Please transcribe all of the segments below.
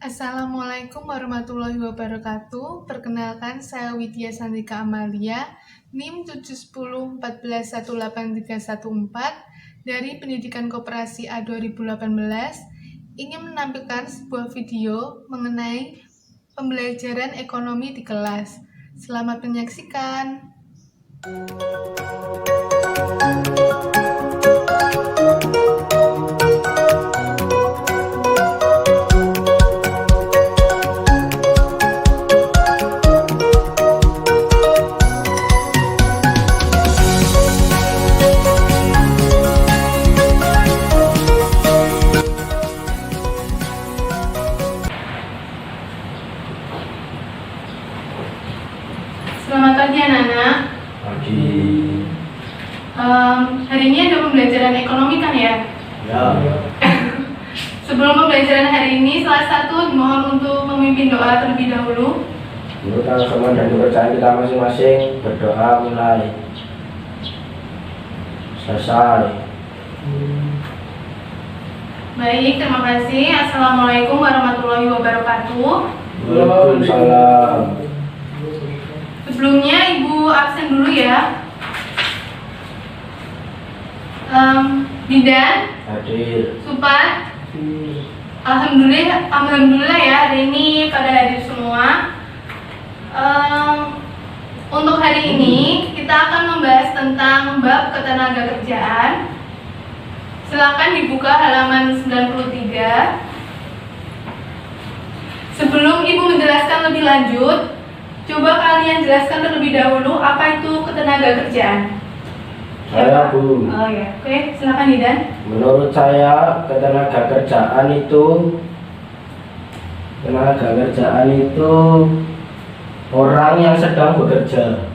Assalamualaikum warahmatullahi wabarakatuh. Perkenalkan, saya Widya Sandika Amalia, NIM 71014181314 dari Pendidikan Koperasi A 2018, ingin menampilkan sebuah video mengenai pembelajaran ekonomi di kelas. Selamat menyaksikan. Selamat pagi anak-anak. Pagi. Hari ini ada pembelajaran ekonomi kan ya? Ya. Sebelum pembelajaran hari ini, salah satu dimohon untuk memimpin doa terlebih dahulu. Menurut agama dan kepercayaan kita masing-masing, berdoa mulai. Selesai. Baik, terima kasih. Assalamualaikum warahmatullahi wabarakatuh. Waalaikumsalam. Sebelumnya Ibu absen dulu ya. Didan, Hadir. Supan, Alhamdulillah ya hari ini pada hadir semua. Untuk hari ini kita akan membahas tentang bab ketenagakerjaan. Silakan dibuka halaman 93. Sebelum Ibu menjelaskan lebih lanjut, coba kalian jelaskan terlebih dahulu apa itu ketenagakerjaan. Saya Bu. Oh ya, oke, silakan Didan. Menurut saya ketenagakerjaan itu orang yang sedang bekerja.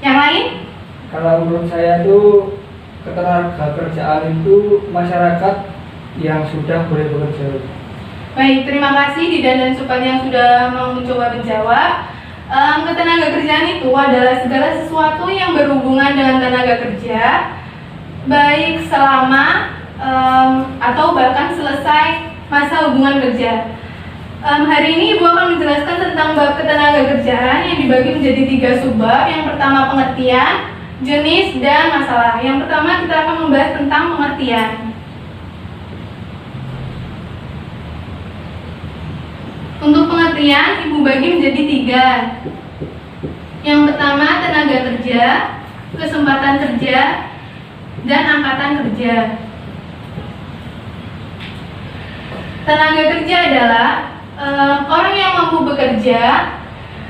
Yang lain? Kalau menurut saya itu ketenagakerjaan itu masyarakat yang sudah boleh bekerja. Baik, terima kasih Didan dan Supan yang sudah mau mencoba menjawab. Ketenagakerjaan itu adalah segala sesuatu yang berhubungan dengan tenaga kerja, baik selama atau bahkan selesai masa hubungan kerja. Hari ini Ibu akan menjelaskan tentang bab ketenagakerjaan yang dibagi menjadi 3 subbab. Yang pertama pengertian, jenis, dan masalah. Yang pertama kita akan membahas tentang pengertian. Untuk pengertian, Ibu bagi menjadi 3. Yang pertama tenaga kerja, kesempatan kerja, dan angkatan kerja. Tenaga kerja adalah orang yang mampu bekerja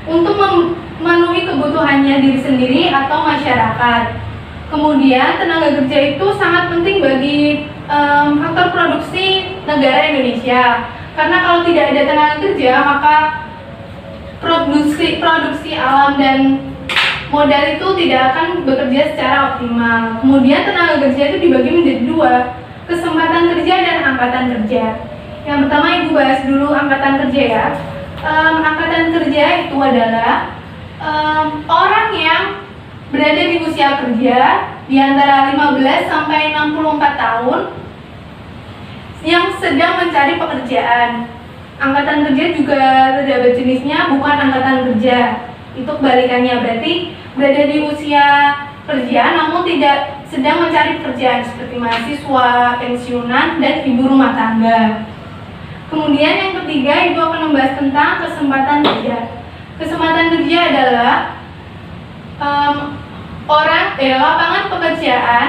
untuk memenuhi kebutuhannya diri sendiri atau masyarakat. Kemudian tenaga kerja itu sangat penting bagi faktor produksi negara Indonesia. Karena kalau tidak ada tenaga kerja, maka produksi alam dan modal itu tidak akan bekerja secara optimal. Kemudian tenaga kerja itu dibagi menjadi 2, kesempatan kerja dan angkatan kerja. Yang pertama Ibu bahas dulu angkatan kerja ya. Angkatan kerja itu adalah orang yang berada di usia kerja di antara 15 sampai 64 tahun yang sedang mencari pekerjaan. Angkatan kerja juga terdapat jenisnya, bukan angkatan kerja. Itu kebalikannya, berarti berada di usia kerja namun tidak sedang mencari pekerjaan seperti mahasiswa, pensiunan, dan ibu rumah tangga. Kemudian yang ketiga, Ibu akan membahas tentang kesempatan kerja. Kesempatan kerja adalah lapangan pekerjaan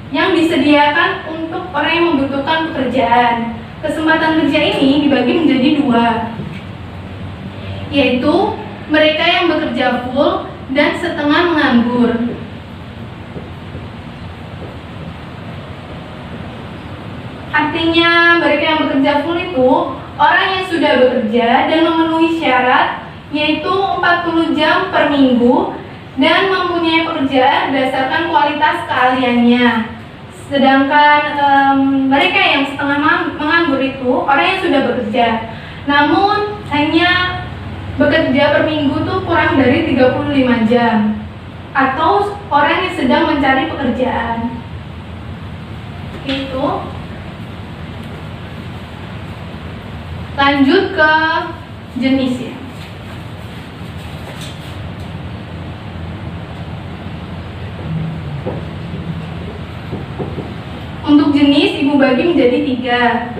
yang disediakan untuk orang yang membutuhkan pekerjaan. Kesempatan kerja ini dibagi menjadi 2, yaitu mereka yang bekerja full dan setengah menganggur. Artinya mereka yang bekerja full itu orang yang sudah bekerja dan memenuhi syarat, yaitu 40 jam per minggu dan mempunyai pekerjaan berdasarkan kualitas keahliannya. Sedangkan mereka yang setengah menganggur itu orang yang sudah bekerja namun hanya bekerja per minggu tuh kurang dari 35 jam, atau orang yang sedang mencari pekerjaan. Itu Lanjut ke jenis ya. Untuk jenis Ibu bagi menjadi 3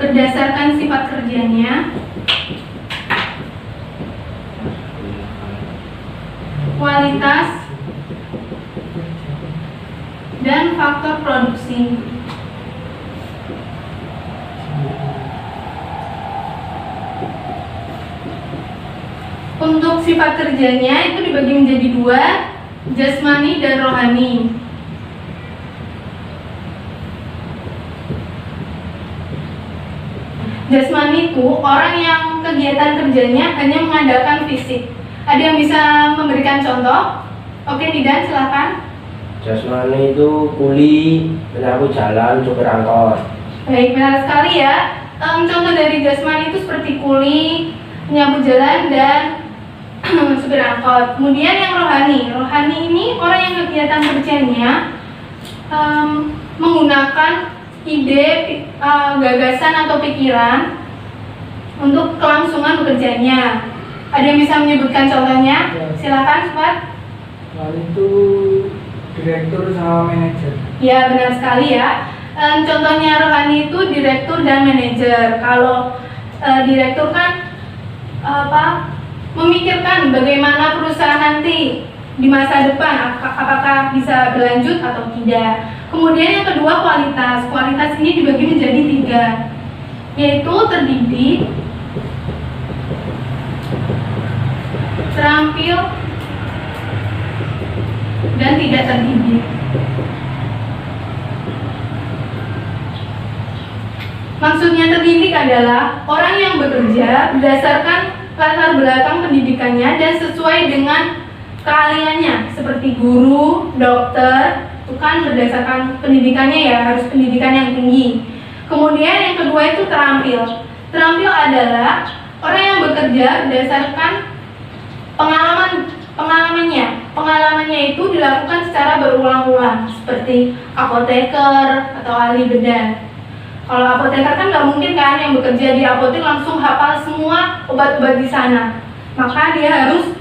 berdasarkan sifat kerjanya, kualitas, dan faktor produksi. Untuk sifat kerjanya itu dibagi menjadi 2, jasmani dan rohani. Jasmani itu orang yang kegiatan kerjanya hanya mengandalkan fisik. Ada yang bisa memberikan contoh? Oke, Didan, silakan. Jasmani itu kuli, penyapu jalan, supir angkot. Baik, benar sekali ya. Contoh dari jasmani itu seperti kuli, penyapu jalan, dan supir angkot. Kemudian yang rohani. Rohani ini orang yang kegiatan kerjanya menggunakan ide, gagasan atau pikiran untuk kelangsungan bekerjanya. Ada yang bisa menyebutkan contohnya? Ya. Silakan, cepat. Hal itu direktur sama manajer. Ya, benar sekali ya. Contohnya rohani itu direktur dan manajer. Kalau direktur kan memikirkan bagaimana perusahaan nanti di masa depan, apakah bisa berlanjut atau tidak. Kemudian yang kedua, kualitas. Kualitas ini dibagi menjadi 3, yaitu terdidik, terampil, dan tidak terdidik. Maksudnya terdidik adalah orang yang bekerja berdasarkan latar belakang pendidikannya dan sesuai dengan keahliannya, seperti guru, dokter, itu kan berdasarkan pendidikannya ya, harus pendidikan yang tinggi. Kemudian yang kedua itu terampil. Terampil adalah orang yang bekerja berdasarkan pengalamannya. Pengalamannya itu dilakukan secara berulang-ulang, seperti apoteker atau ahli bedah. Kalau apoteker kan nggak mungkin kan yang bekerja di apotek langsung hafal semua obat-obat di sana. Maka dia harus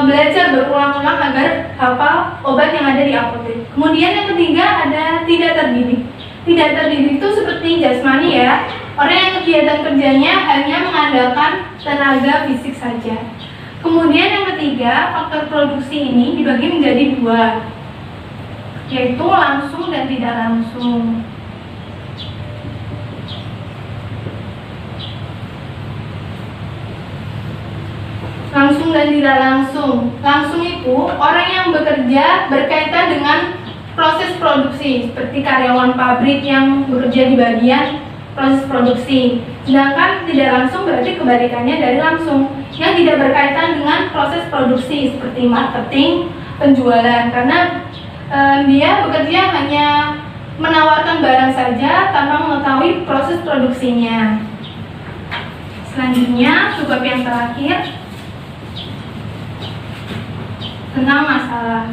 belajar berulang-ulang agar hafal obat yang ada di apotek. Kemudian yang ketiga ada tidak terdidik. Tidak terdidik itu seperti jasmani ya, orang yang kegiatan kerjanya hanya mengandalkan tenaga fisik saja. Kemudian yang ketiga, faktor produksi ini dibagi menjadi 2, yaitu langsung dan tidak langsung. Langsung dan tidak langsung. Langsung itu orang yang bekerja berkaitan dengan proses produksi, seperti karyawan pabrik yang bekerja di bagian proses produksi. Sedangkan tidak langsung berarti kebalikannya dari langsung, yang tidak berkaitan dengan proses produksi, seperti marketing, penjualan, karena dia bekerja hanya menawarkan barang saja tanpa mengetahui proses produksinya. Selanjutnya, subbab yang terakhir tentang masalah.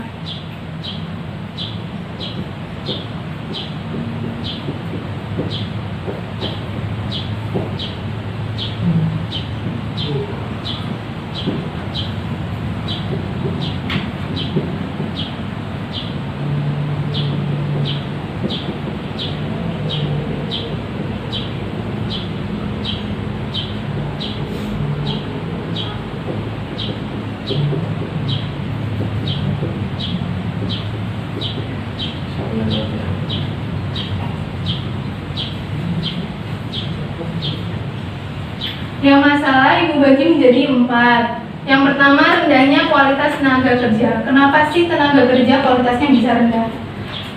Yang masalah Ibu bagi menjadi 4. Yang pertama, rendahnya kualitas tenaga kerja. Kenapa sih tenaga kerja kualitasnya bisa rendah?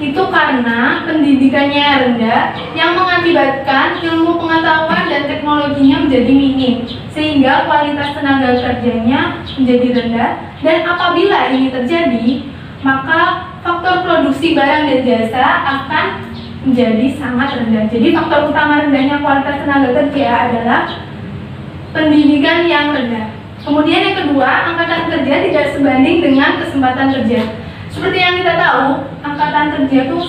Itu karena pendidikannya rendah yang mengakibatkan ilmu pengetahuan dan teknologinya menjadi minim, sehingga kualitas tenaga kerjanya menjadi rendah. Dan apabila ini terjadi, maka faktor produksi barang dan jasa akan menjadi sangat rendah. Jadi faktor utama rendahnya kualitas tenaga kerja adalah pendidikan yang rendah. Kemudian yang kedua, angkatan kerja tidak sebanding dengan kesempatan kerja. Seperti yang kita tahu, angkatan kerja itu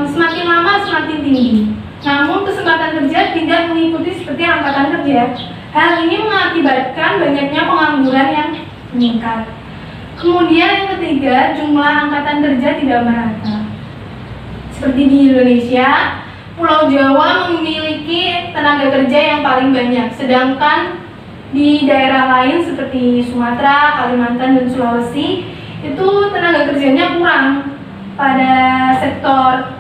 semakin lama semakin tinggi. Namun kesempatan kerja juga tidak mengikuti seperti angkatan kerja. Hal ini mengakibatkan banyaknya pengangguran yang meningkat. Kemudian yang ketiga, jumlah angkatan kerja tidak merata. Seperti di Indonesia, Pulau Jawa memiliki tenaga kerja yang paling banyak, sedangkan di daerah lain seperti Sumatera, Kalimantan, dan Sulawesi itu tenaga kerjanya kurang pada sektor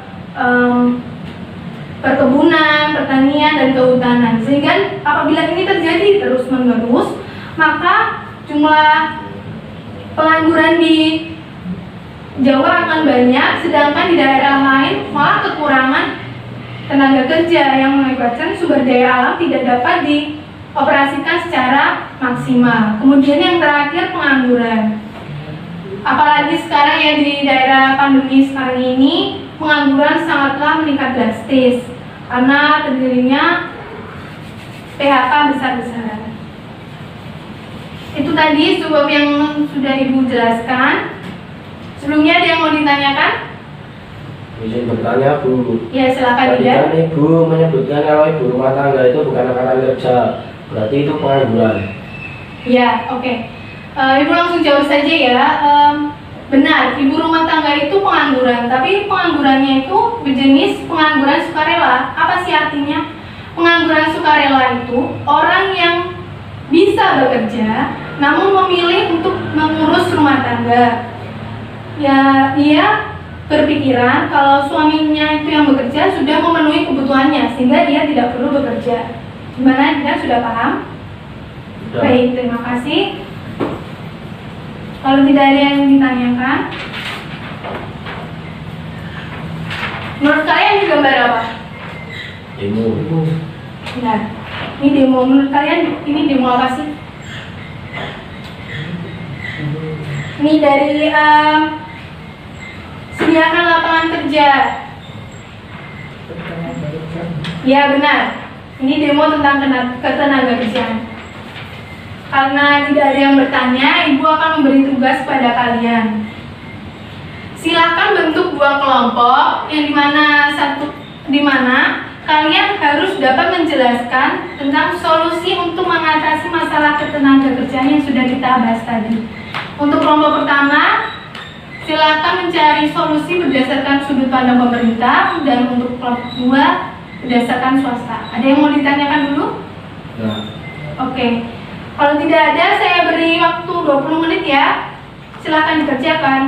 perkebunan, pertanian, dan kehutanan. Sehingga apabila ini terjadi terus-menerus, maka jumlah pengangguran di Jawa akan banyak, sedangkan di daerah lain malah kekurangan tenaga kerja yang mengakibatkan sumber daya alam tidak dapat dioperasikan secara maksimal. Kemudian yang terakhir, pengangguran. Apalagi sekarang ya di daerah pandemi sekarang ini, pengangguran sangatlah meningkat drastis karena terjadinya PHK besar-besaran. Itu tadi sebab yang sudah Ibu jelaskan. Sebelumnya ada yang mau ditanyakan? Izin bertanya, Bu. Ya, silakan Tadi Ida. kan Ibu menyebutkan kalau ibu rumah tangga itu bukan angkatan kerja, berarti itu pengangguran. Ya, oke. Ibu langsung jawab saja ya. Benar, ibu rumah tangga itu pengangguran, tapi penganggurannya itu berjenis pengangguran sukarela. Apa sih artinya? Pengangguran sukarela itu orang yang bisa bekerja, namun memilih untuk mengurus rumah tangga. Ya, dia berpikiran kalau suaminya itu yang bekerja sudah memenuhi kebutuhannya, sehingga dia tidak perlu bekerja. Gimana, Ida sudah paham? Sudah. Baik, terima kasih. Kalau tidak ada yang ditanyakan, menurut kalian ini gambar apa? Demo. Benar. Ini demo. Menurut kalian ini demo apa sih? Ini dari sediakan lapangan kerja. Ya benar. Ini demo tentang ketenaga kerjaan. Karena tidak ada yang bertanya, Ibu akan memberi tugas pada kalian. Silakan bentuk dua kelompok yang dimana kalian harus dapat menjelaskan tentang solusi untuk mengatasi masalah ketenaga kerjaan yang sudah kita bahas tadi. Untuk kelompok pertama, silakan mencari solusi berdasarkan sudut pandang pemerintah, dan untuk kelompok kedua berdasarkan swasta. Ada yang mau ditanyakan dulu? Nah, Oke. Kalau tidak ada, saya beri waktu 20 menit ya. Silakan dikerjakan.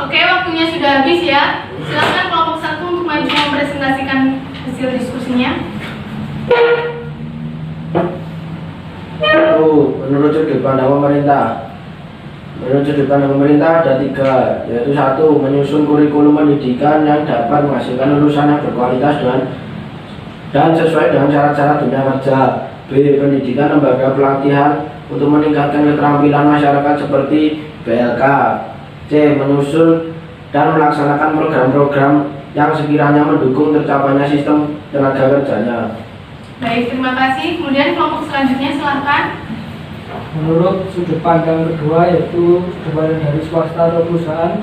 Oke, waktunya sudah habis ya. Silakan kelompok satu untuk maju mempresentasikan hasil diskusinya. menurut sudut pandang pemerintah. Menurut sudut pandang pemerintah ada 3, yaitu 1. Menyusun kurikulum pendidikan yang dapat menghasilkan lulusan yang berkualitas dan sesuai dengan syarat-syarat dunia kerja. B. Pendidikan lembaga pelatihan untuk meningkatkan keterampilan masyarakat seperti BLK. C. Menyusun dan melaksanakan program-program yang sekiranya mendukung tercapainya sistem tenaga kerjanya. Baik, terima kasih. Kemudian kelompok selanjutnya silahkan. Menurut sudut pandang kedua, yaitu sudut pandang dari swasta atau perusahaan,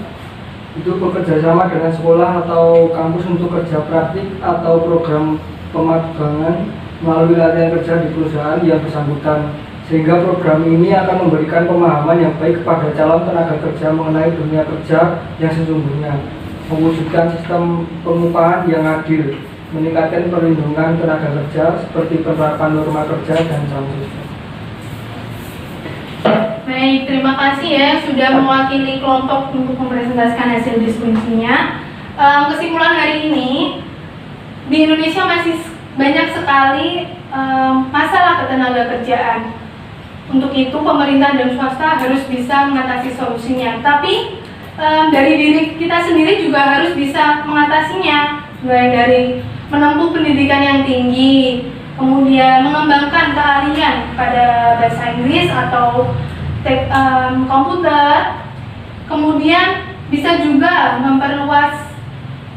itu bekerja sama dengan sekolah atau kampus untuk kerja praktik atau program pemagangan melalui latihan kerja di perusahaan yang bersangkutan, sehingga program ini akan memberikan pemahaman yang baik kepada calon tenaga kerja mengenai dunia kerja yang sesungguhnya, mewujudkan sistem pengupahan yang adil, meningkatkan perlindungan tenaga kerja seperti penerapan norma kerja dan sanksi. Baik, terima kasih ya sudah mewakili kelompok untuk mempresentasikan hasil diskusinya. Kesimpulan hari ini, di Indonesia masih banyak sekali masalah ketenaga kerjaan. Untuk itu pemerintah dan swasta harus bisa mengatasi solusinya. Tapi dari diri kita sendiri juga harus bisa mengatasinya, mulai dari menempuh pendidikan yang tinggi, kemudian mengembangkan keahlian pada bahasa Inggris atau komputer, kemudian bisa juga memperluas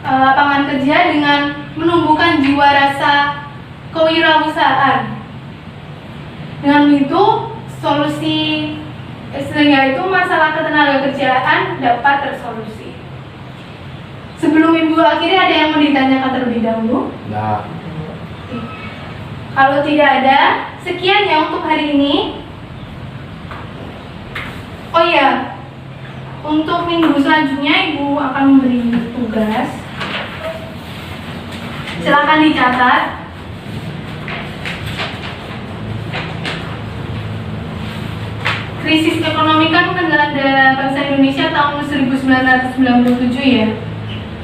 lapangan kerja dengan menumbuhkan jiwa rasa kewirausahaan Dengan itu solusi sehingga itu masalah ketenaga kerjaan dapat tersolusi. Sebelum Ibu akhiri, ada yang mau ditanyakan terlebih dahulu? Nah, Oke. Kalau tidak ada, sekian ya untuk hari ini. Oh iya, untuk minggu selanjutnya Ibu akan memberi tugas. Silakan dicatat. Krisis ekonomi kan melanda bangsa Indonesia tahun 1997 ya.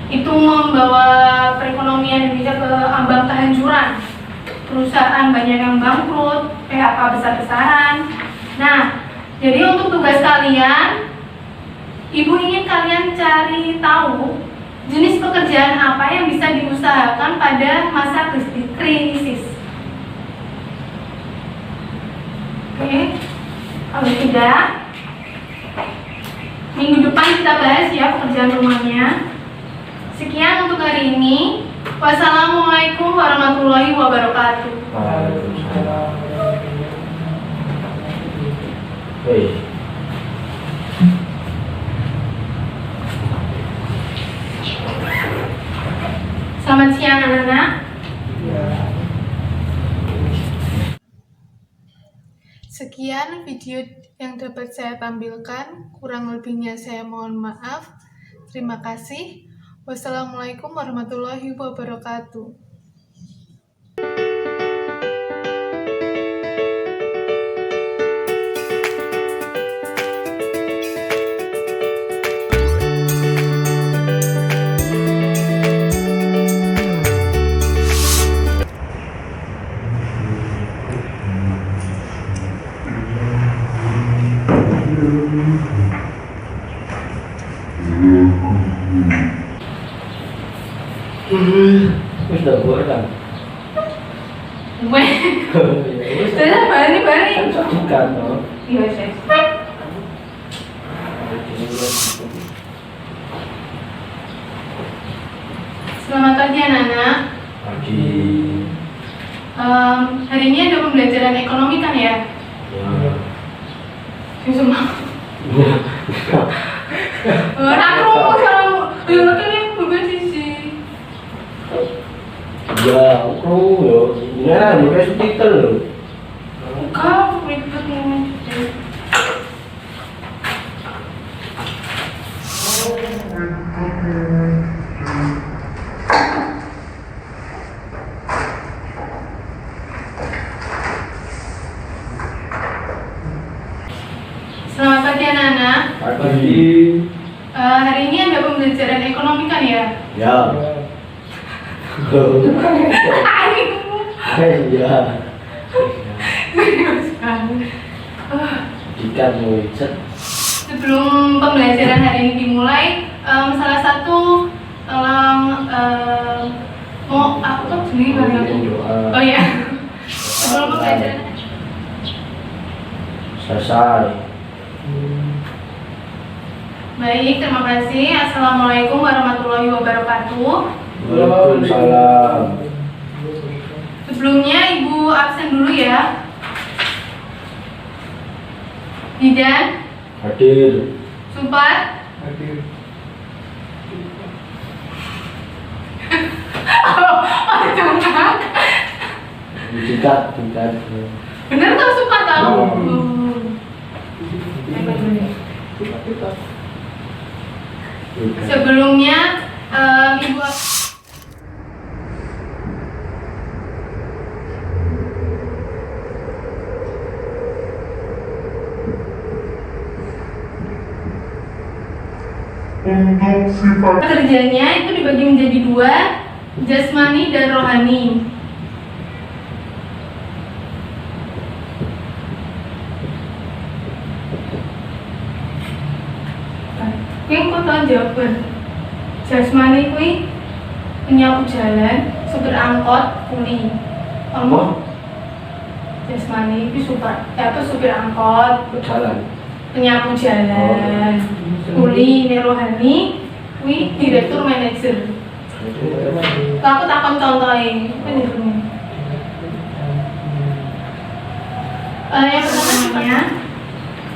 Itu membawa perekonomian Indonesia ke ambang kehancuran. Perusahaan banyak yang bangkrut, PHK besar-besaran. Nah, jadi untuk tugas kalian, Ibu ingin kalian cari tahu jenis pekerjaan apa yang bisa diusahakan pada masa krisis. Oke, kalau tidak, minggu depan kita bahas ya pekerjaan rumahnya. Sekian untuk hari ini. Wassalamualaikum warahmatullahi wabarakatuh. Waalaikumsalam. Wih. Selamat siang anak-anak. Sekian video yang dapat saya tampilkan. Kurang lebihnya saya mohon maaf. Terima kasih. Wassalamualaikum warahmatullahi wabarakatuh. Wis dah buat kan? Weh, sudah balik. Kan sajikan toh. Iya, Chef. Selamat pagi anak-anak. Pagi. Hari ini ada pembelajaran ekonomi kan ya? Ya. Semua. Aku mau sama. Ya kan yang berbeda sih. Ya, aku yo. Ini kan bukan subtitle loh. Kau ribet nih. Selamat pagi anak-anak. Pagi. Hari ini ada pembelajaran ekonomi kan ya? Ya. Ya. Serius sekali. Ikan mau icet. Sebelum pembelajaran hari ini dimulai, salah satu mau aku tuh sendiri kali aku. Oh ya. Sebelum pembelajaran. Selesai. Baik, terima kasih. Assalamualaikum warahmatullahi wabarakatuh. Waalaikumsalam. Sebelumnya Ibu absen dulu ya. Didan, Hadir. Supat, Hadir. Dikat. bener tau Supat tau? Sebelumnya Ibu kerjanya itu dibagi menjadi dua, jasmani dan rohani. Kuwi kok tau jawaban. Jasmani kuwi penyapu jalan, supir angkot, kuli. Kamu? Jasmani itu supir angkot, Berjalan. penyapu jalan, kuli, rohani, kuwi direktur manajer. Aku takon contohnya, apa nih? Yang pertamanya,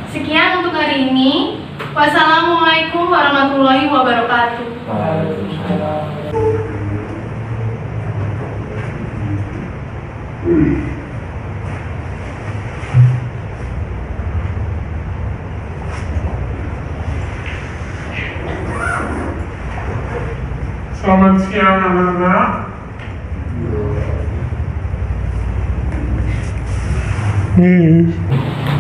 sekian untuk hari ini. Wassalamualaikum warahmatullahi wabarakatuh. Selamat siang anak-anak.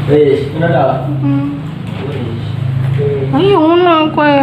Wis, ngono ta? Hmm. Wis. Ayo ngono kowe.